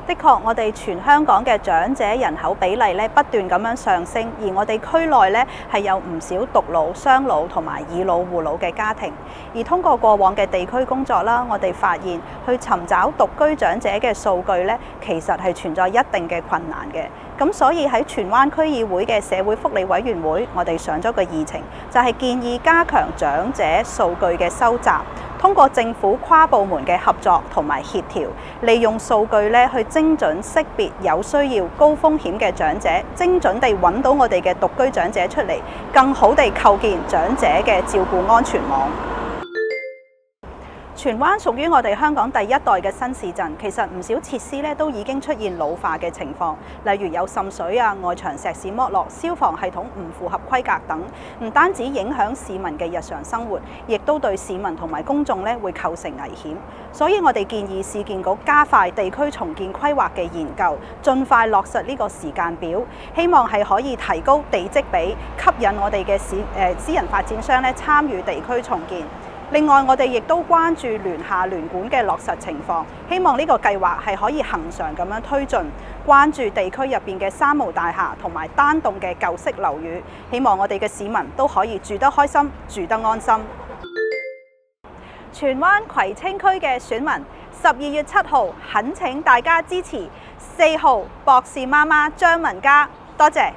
的確，我哋全香港嘅長者人口比例咧不斷咁樣上升，而我哋區內咧係有唔少獨老、雙老同埋以老護老嘅家庭。而通過過往嘅地區工作啦，我哋發現去尋找獨居長者嘅數據咧，其實係存在一定嘅困難嘅。咁所以喺荃灣區議會嘅社會福利委員會，我哋上咗個議程，就係建議加強長者數據嘅收集。通過政府跨部門嘅合作同埋協調，利用數據咧去精準識別有需要、高風險嘅長者，精準地揾到我哋嘅獨居長者出嚟，更好地構建長者嘅照顧安全網。荃灣屬於我哋香港第一代嘅新市鎮，其實唔少設施咧都已經出現老化嘅情況，例如有滲水啊、外牆石屎剝落、消防系統唔符合規格等，唔單止影響市民嘅日常生活，亦都對市民同埋公眾咧會構成危險。所以我哋建議市建局加快地區重建規劃嘅研究，盡快落實呢個時間表，希望係可以提高地積比，吸引我哋嘅私人發展商咧參與地區重建。另外，我哋亦都關注聯廈聯管嘅落實情況，希望呢個計劃係可以恆常咁樣推進，關注地區入邊嘅三無大廈同埋單棟嘅舊式樓宇，希望我哋嘅市民都可以住得開心、住得安心。荃灣葵青區嘅選民12月7號，懇請大家支持4號博士媽媽張文嘉，多謝。